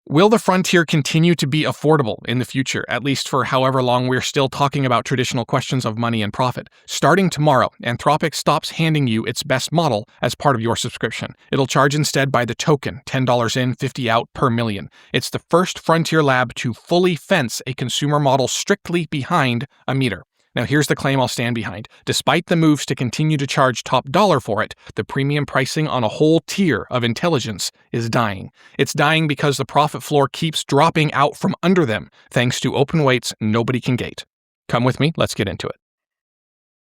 Will the frontier continue to be affordable in the future, at least for however long we're still talking about traditional questions of money and profit? Starting tomorrow, Anthropic stops handing you its best model as part of your subscription. It'll charge instead by the token, $10 in, $50 out per million. It's the first frontier lab to fully fence a consumer model strictly behind a meter. Now here's the claim I'll stand behind. Despite the moves to continue to charge top dollar for it, the premium pricing on a whole tier of intelligence is dying. It's dying because the profit floor keeps dropping out from under them, thanks to open weights nobody can gate. Come with me, let's get into it.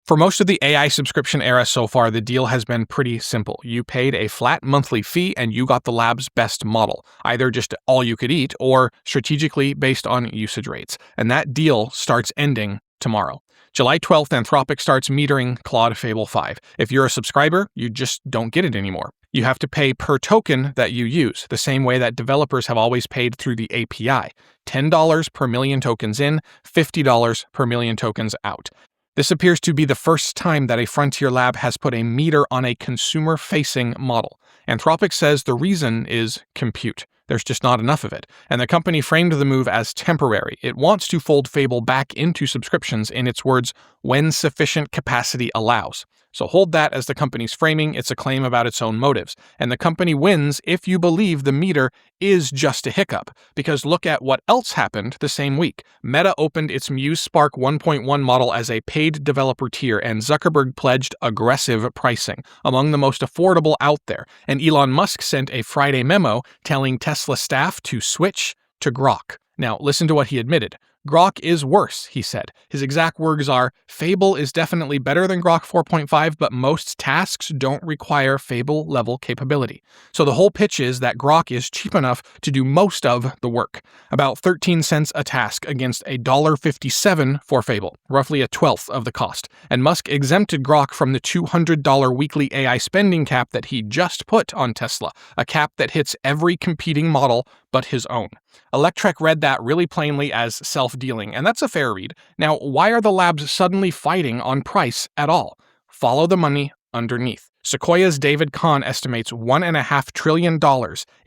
For most of the AI subscription era so far, the deal has been pretty simple. You paid a flat monthly fee and you got the lab's best model, either just all you could eat or strategically based on usage rates. And that deal starts ending tomorrow. July 12th, Anthropic starts metering Claude Fable 5. If you're a subscriber, you just don't get it anymore. You have to pay per token that you use, the same way that developers have always paid through the API. $10 per million tokens in, $50 per million tokens out. This appears to be the first time that a frontier lab has put a meter on a consumer-facing model. Anthropic says the reason is compute. There's just not enough of it, and the company framed the move as temporary. It wants to fold Fable back into subscriptions, in its words, when sufficient capacity allows. So hold that as the company's framing. It's a claim about its own motives. And the company wins if you believe the meter is just a hiccup. Because look at what else happened the same week. Meta opened its Muse Spark 1.1 model as a paid developer tier, and Zuckerberg pledged aggressive pricing, among the most affordable out there. And Elon Musk sent a Friday memo telling Tesla staff to switch to Grok. Now, listen to what he admitted. Grok is worse, he said. His exact words are, Fable is definitely better than Grok 4.5, but most tasks don't require Fable-level capability. So the whole pitch is that Grok is cheap enough to do most of the work. About 13 cents a task against $1.57 for Fable, roughly a 12th of the cost. And Musk exempted Grok from the $200 weekly AI spending cap that he just put on Tesla, a cap that hits every competing model but his own. Electrek read that really plainly as self-dealing, and that's a fair read. Now, why are the labs suddenly fighting on price at all? Follow the money underneath. Sequoia's David Kahn estimates $1.5 trillion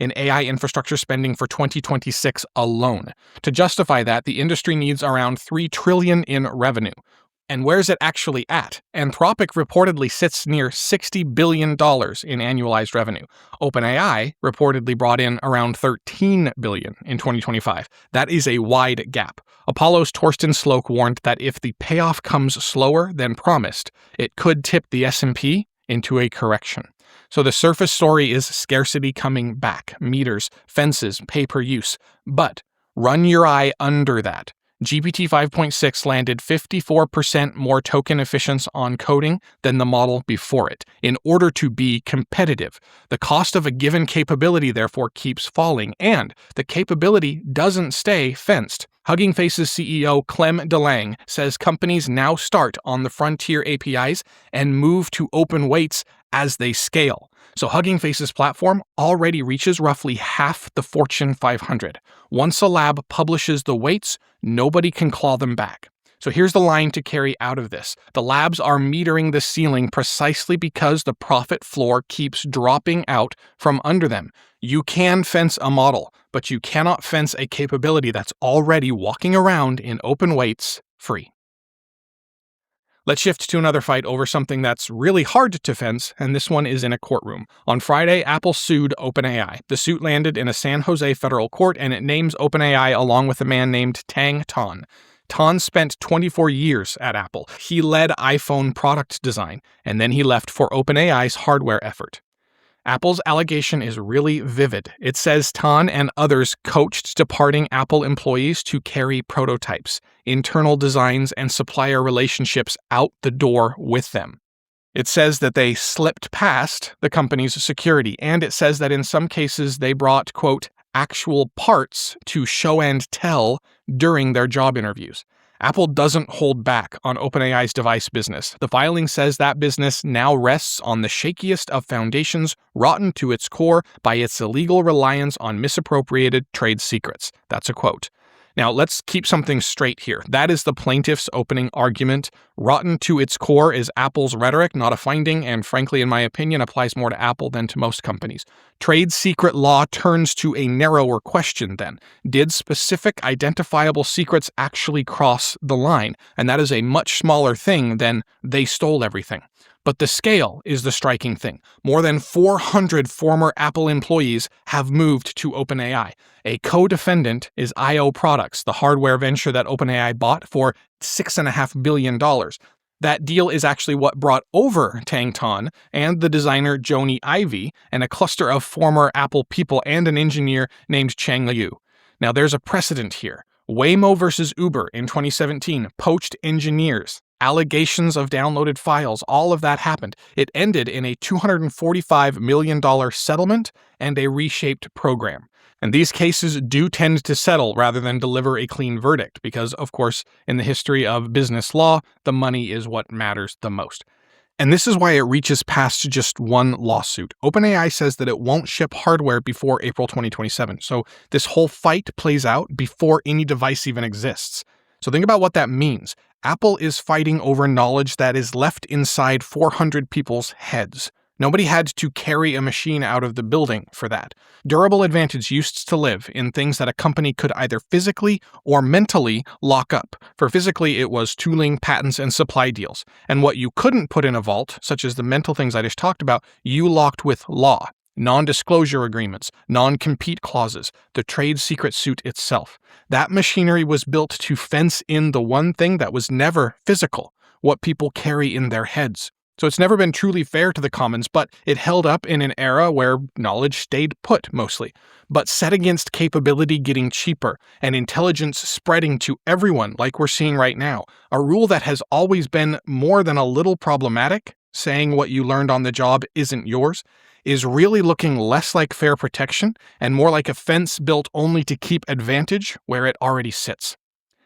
in AI infrastructure spending for 2026 alone. To justify that, the industry needs around $3 trillion in revenue. And where's it actually at? Anthropic reportedly sits near $60 billion in annualized revenue. OpenAI reportedly brought in around $13 billion in 2025. That is a wide gap. Apollo's Torsten Slok warned that if the payoff comes slower than promised, it could tip the S&P into a correction. So the surface story is scarcity coming back, meters, fences, pay-per-use. But run your eye under that. GPT 5.6 landed 54% more token efficiency on coding than the model before it, in order to be competitive. The cost of a given capability, therefore, keeps falling, and the capability doesn't stay fenced. Hugging Face's CEO Clem DeLange says companies now start on the frontier APIs and move to open weights as they scale. So Hugging Face's platform already reaches roughly half the Fortune 500. Once a lab publishes the weights, nobody can claw them back. So here's the line to carry out of this. The labs are metering the ceiling precisely because the profit floor keeps dropping out from under them. You can fence a model, but you cannot fence a capability that's already walking around in open weights free. Let's shift to another fight over something that's really hard to fence, and this one is in a courtroom. On Friday, Apple sued OpenAI. The suit landed in a San Jose federal court, and it names OpenAI along with a man named Tang Tan. Tan spent 24 years at Apple. He led iPhone product design, and then he left for OpenAI's hardware effort. Apple's allegation is really vivid. It says Tan and others coached departing Apple employees to carry prototypes, internal designs, and supplier relationships out the door with them. It says that they slipped past the company's security, and it says that in some cases they brought, quote, actual parts to show and tell during their job interviews. Apple doesn't hold back on OpenAI's device business. The filing says that business now rests on the shakiest of foundations, rotten to its core by its illegal reliance on misappropriated trade secrets. That's a quote. Now, let's keep something straight here. That is the plaintiff's opening argument. Rotten to its core is Apple's rhetoric, not a finding, and frankly, in my opinion, applies more to Apple than to most companies. Trade secret law turns to a narrower question then. Did specific identifiable secrets actually cross the line? And that is a much smaller thing than they stole everything. But the scale is the striking thing. More than 400 former Apple employees have moved to OpenAI. A co-defendant is IO Products, the hardware venture that OpenAI bought for $6.5 billion. That deal is actually what brought over Tang Tan and the designer Joni Ive and a cluster of former Apple people and an engineer named Chang Liu. Now there's a precedent here. Waymo versus Uber in 2017 poached engineers. Allegations of downloaded files, all of that happened. It ended in a $245 million settlement and a reshaped program. And these cases do tend to settle rather than deliver a clean verdict because, of course, in the history of business law, the money is what matters the most. And this is why it reaches past just one lawsuit. OpenAI says that it won't ship hardware before April 2027. So this whole fight plays out before any device even exists. So think about what that means. Apple is fighting over knowledge that is left inside 400 people's heads. Nobody had to carry a machine out of the building for that. Durable advantage used to live in things that a company could either physically or mentally lock up. For physically, it was tooling, patents, and supply deals. And what you couldn't put in a vault, such as the mental things I just talked about, you locked with law. Non-disclosure agreements, non-compete clauses, the trade secret suit itself. That machinery was built to fence in the one thing that was never physical, what people carry in their heads. So it's never been truly fair to the commons, but it held up in an era where knowledge stayed put mostly. But set against capability getting cheaper and intelligence spreading to everyone like we're seeing right now, a rule that has always been more than a little problematic, saying what you learned on the job isn't yours, is really looking less like fair protection and more like a fence built only to keep advantage where it already sits.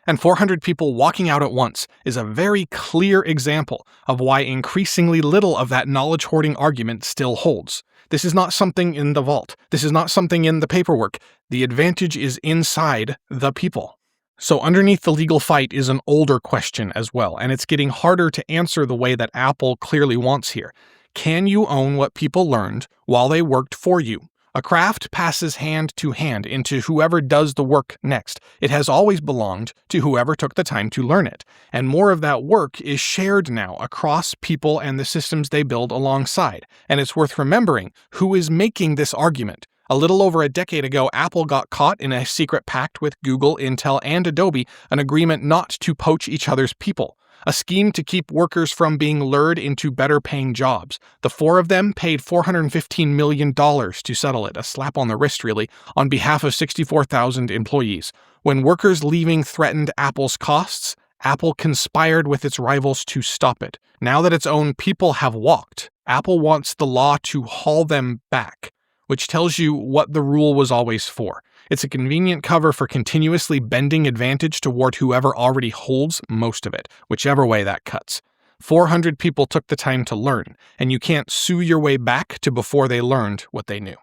And 400 people walking out at once is a very clear example of why increasingly little of that knowledge hoarding argument still holds. This is not something in the vault. This is not something in the paperwork. The advantage is inside the people. So underneath the legal fight is an older question as well, and it's getting harder to answer the way that Apple clearly wants here. Can you own what people learned while they worked for you? A craft passes hand to hand into whoever does the work next. It has always belonged to whoever took the time to learn it. And more of that work is shared now across people and the systems they build alongside. And it's worth remembering who is making this argument. A little over a decade ago, Apple got caught in a secret pact with Google, Intel, and Adobe, an agreement not to poach each other's people. A scheme to keep workers from being lured into better-paying jobs. The four of them paid $415 million to settle it, a slap on the wrist really, on behalf of 64,000 employees. When workers leaving threatened Apple's costs, Apple conspired with its rivals to stop it. Now that its own people have walked, Apple wants the law to haul them back, which tells you what the rule was always for. It's a convenient cover for continuously bending advantage toward whoever already holds most of it, whichever way that cuts. 400 people took the time to learn, and you can't sue your way back to before they learned what they knew.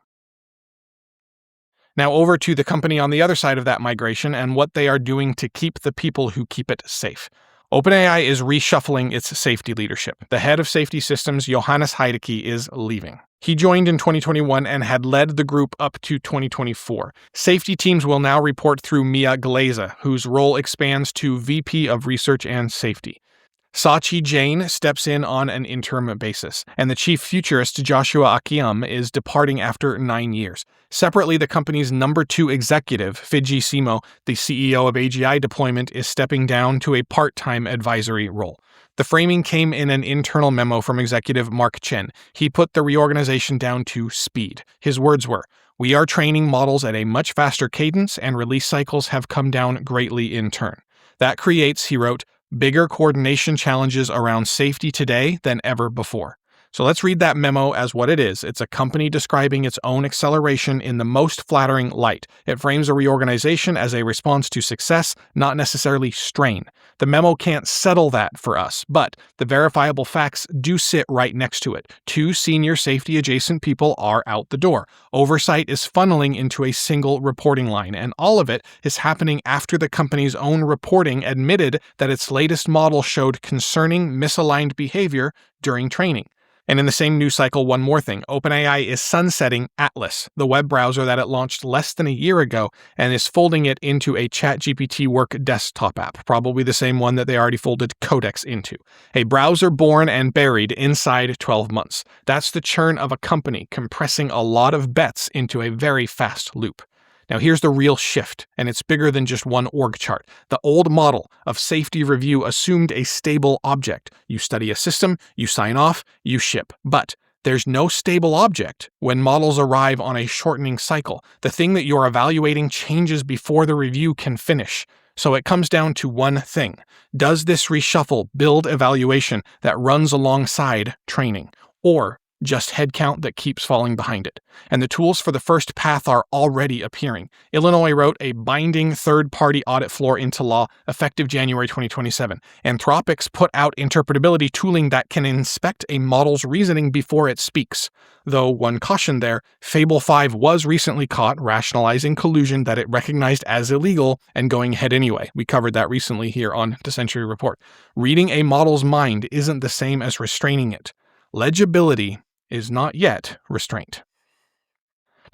Now over to the company on the other side of that migration and what they are doing to keep the people who keep it safe. OpenAI is reshuffling its safety leadership. The head of safety systems, Johannes Heidecke, is leaving. He joined in 2021 and had led the group up to 2024. Safety teams will now report through Mia Glaze, whose role expands to VP of Research and Safety. Sachi Jain steps in on an interim basis, and the chief-futurist Joshua Akiam is departing after 9 years. Separately, the company's number 2 executive, Fidji Simo, the CEO of AGI deployment, is stepping down to a part-time advisory role. The framing came in an internal memo from executive Mark Chen. He put the reorganization down to speed. His words were, "We are training models at a much faster cadence, and release cycles have come down greatly in turn. That creates," he wrote, "bigger coordination challenges around safety today than ever before. So let's read that memo as what it is. It's a company describing its own acceleration in the most flattering light. It frames a reorganization as a response to success, not necessarily strain. The memo can't settle that for us, but the verifiable facts do sit right next to it. 2 senior safety-adjacent people are out the door. Oversight is funneling into a single reporting line, and all of it is happening after the company's own reporting admitted that its latest model showed concerning misaligned behavior during training. And in the same news cycle, one more thing. OpenAI is sunsetting Atlas, the web browser that it launched less than a year ago, and is folding it into a ChatGPT work desktop app, probably the same one that they already folded Codex into. A browser born and buried inside 12 months. That's the churn of a company compressing a lot of bets into a very fast loop. Now here's the real shift, and it's bigger than just one org chart. The old model of safety review assumed a stable object. You study a system, you sign off, you ship. But there's no stable object when models arrive on a shortening cycle. The thing that you're evaluating changes before the review can finish. So it comes down to one thing. Does this reshuffle build evaluation that runs alongside training? Or just headcount that keeps falling behind it? And the tools for the first path are already appearing. Illinois wrote a binding third-party audit floor into law effective January 2027. Anthropic's put out interpretability tooling that can inspect a model's reasoning before it speaks. Though one caution there, Fable 5 was recently caught rationalizing collusion that it recognized as illegal and going ahead anyway. We covered that recently here on The Century Report. Reading a model's mind isn't the same as restraining it. Legibility is not yet restraint.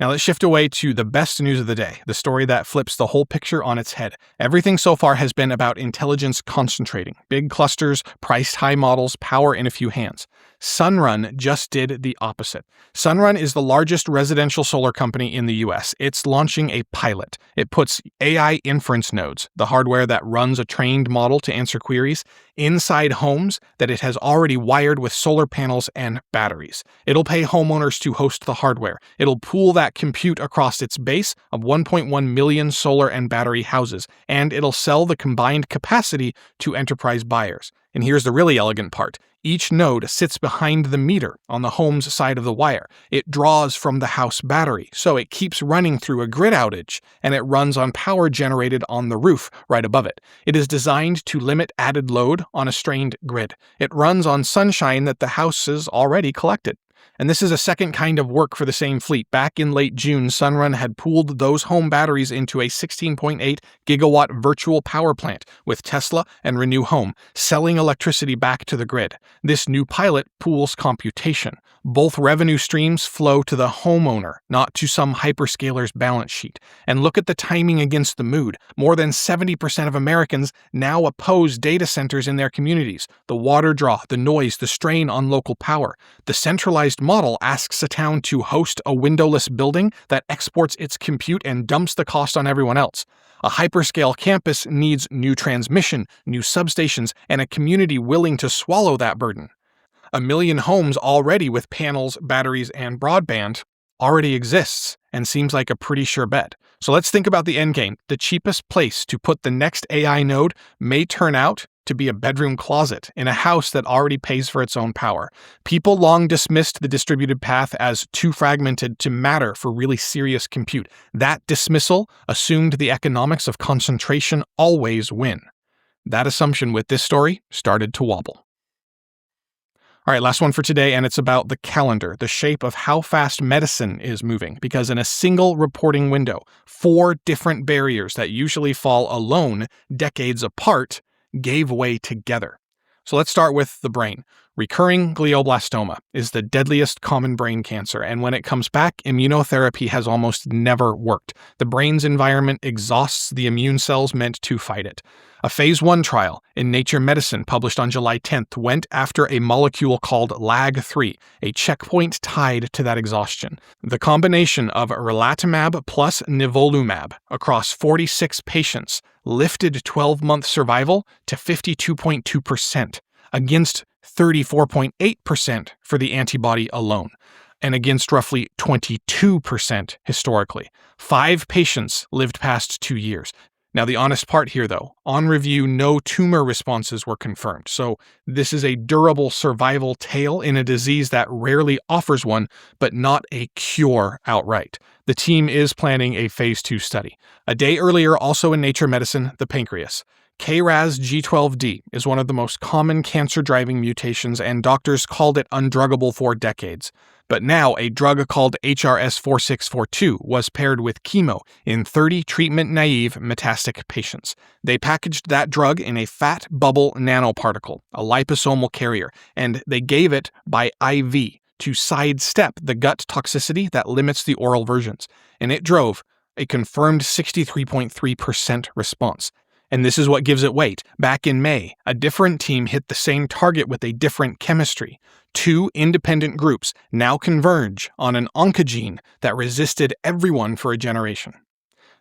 Now let's shift away to the best news of the day, the story that flips the whole picture on its head. Everything so far has been about intelligence concentrating, big clusters, priced high models, power in a few hands. Sunrun just did the opposite. Sunrun is the largest residential solar company in the US. It's launching a pilot. It puts AI inference nodes, the hardware that runs a trained model to answer queries, inside homes that it has already wired with solar panels and batteries. It'll pay homeowners to host the hardware. It'll pool that compute across its base of 1.1 million solar and battery houses, and it'll sell the combined capacity to enterprise buyers. And here's the really elegant part. Each node sits behind the meter on the home's side of the wire. It draws from the house battery, so it keeps running through a grid outage, and it runs on power generated on the roof right above it. It is designed to limit added load on a strained grid. It runs on sunshine that the house has already collected. And this is a second kind of work for the same fleet. Back in late June, Sunrun had pooled those home batteries into a 16.8 gigawatt virtual power plant with Tesla and Renew Home, selling electricity back to the grid. This new pilot pools computation. Both revenue streams flow to the homeowner, not to some hyperscaler's balance sheet. And look at the timing against the mood. More than 70% of Americans now oppose data centers in their communities. The water draw, the noise, the strain on local power. The centralized model asks a town to host a windowless building that exports its compute and dumps the cost on everyone else. A hyperscale campus needs new transmission, new substations, and a community willing to swallow that burden. 1 million homes already with panels, batteries, and broadband already exists and seems like a pretty sure bet. So let's think about the endgame. The cheapest place to put the next AI node may turn out to be a bedroom closet in a house that already pays for its own power. People long dismissed the distributed path as too fragmented to matter for really serious compute. That dismissal assumed the economics of concentration always win. That assumption with this story started to wobble. All right, last one for today, and it's about the calendar, the shape of how fast medicine is moving, because in a single reporting window, 4 different barriers that usually fall alone decades apart gave way together. So let's start with the brain. Recurring glioblastoma is the deadliest common brain cancer, and when it comes back, immunotherapy has almost never worked. The brain's environment exhausts the immune cells meant to fight it. A phase 1 trial in Nature Medicine published on July 10th went after a molecule called LAG3, a checkpoint tied to that exhaustion. The combination of relatlimab plus nivolumab across 46 patients lifted 12-month survival to 52.2%, against 34.8% for the antibody alone, and against roughly 22% historically. 5 patients lived past 2 years. Now, the honest part here, though, on review, no tumor responses were confirmed. So this is a durable survival tale in a disease that rarely offers one, but not a cure outright. The team is planning a phase 2 study. A day earlier, also in Nature Medicine, the pancreas. KRAS G12D is one of the most common cancer-driving mutations, and doctors called it undruggable for decades. But now, a drug called HRS-4642 was paired with chemo in 30 treatment-naive metastatic patients. They packaged that drug in a fat bubble nanoparticle, a liposomal carrier, and they gave it by IV to sidestep the gut toxicity that limits the oral versions. And it drove a confirmed 63.3% response. And this is what gives it weight. Back in May, a different team hit the same target with a different chemistry. 2 independent groups now converge on an oncogene that resisted everyone for a generation.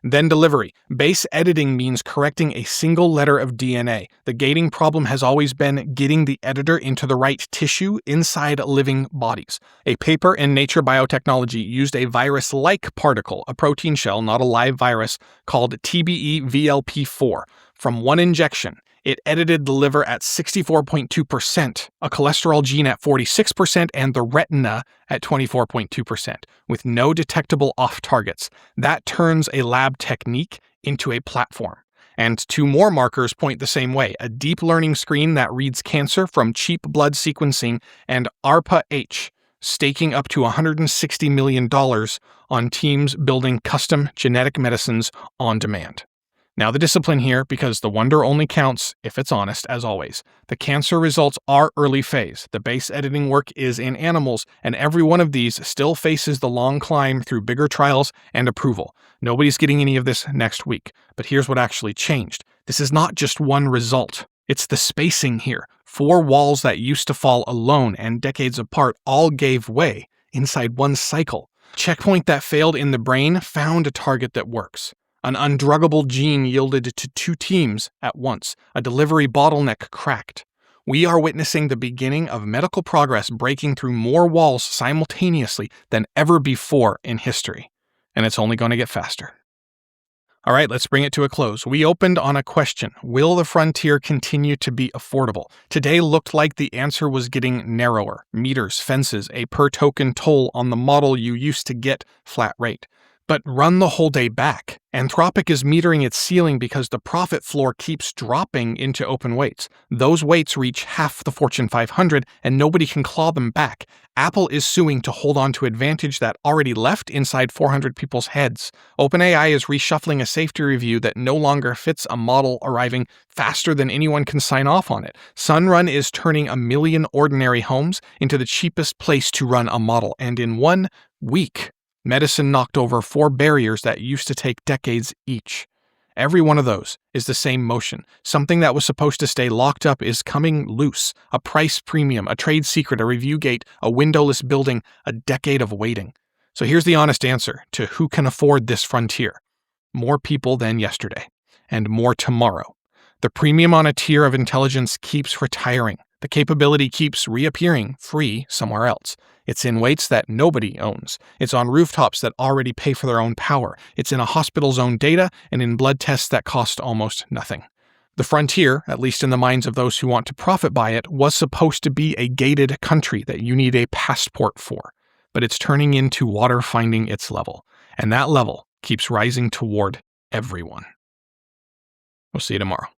Then delivery. Base editing means correcting a single letter of DNA. The gating problem has always been getting the editor into the right tissue inside living bodies. A paper in Nature Biotechnology used a virus-like particle, a protein shell, not a live virus, called TBE-VLP4. From one injection, it edited the liver at 64.2%, a cholesterol gene at 46%, and the retina at 24.2%, with no detectable off-targets. That turns a lab technique into a platform. And 2 more markers point the same way: a deep learning screen that reads cancer from cheap blood sequencing, and ARPA-H, staking up to $160 million on teams building custom genetic medicines on demand. Now the discipline here, because the wonder only counts if it's honest, as always. The cancer results are early phase. The base editing work is in animals, and every one of these still faces the long climb through bigger trials and approval. Nobody's getting any of this next week. But here's what actually changed. This is not just one result. It's the spacing here. 4 walls that used to fall alone and decades apart all gave way inside one cycle. Checkpoint that failed in the brain found a target that works. An undruggable gene yielded to 2 teams at once. A delivery bottleneck cracked. We are witnessing the beginning of medical progress breaking through more walls simultaneously than ever before in history. And it's only going to get faster. All right, let's bring it to a close. We opened on a question. Will the frontier continue to be affordable? Today looked like the answer was getting narrower. Meters, fences, a per-token toll on the model you used to get, flat rate. But run the whole day back. Anthropic is metering its ceiling because the profit floor keeps dropping into open weights. Those weights reach half the Fortune 500, and nobody can claw them back. Apple is suing to hold on to advantage that already left inside 400 people's heads. OpenAI is reshuffling a safety review that no longer fits a model arriving faster than anyone can sign off on it. Sunrun is turning 1 million ordinary homes into the cheapest place to run a model, and in 1 week, medicine knocked over 4 barriers that used to take decades each. Every one of those is the same motion. Something that was supposed to stay locked up is coming loose. A price premium, a trade secret, a review gate, a windowless building, a decade of waiting. So here's the honest answer to who can afford this frontier. More people than yesterday, and more tomorrow. The premium on a tier of intelligence keeps retiring. The capability keeps reappearing free somewhere else. It's in weights that nobody owns. It's on rooftops that already pay for their own power. It's in a hospital's own data and in blood tests that cost almost nothing. The frontier, at least in the minds of those who want to profit by it, was supposed to be a gated country that you need a passport for. But it's turning into water finding its level. And that level keeps rising toward everyone. We'll see you tomorrow.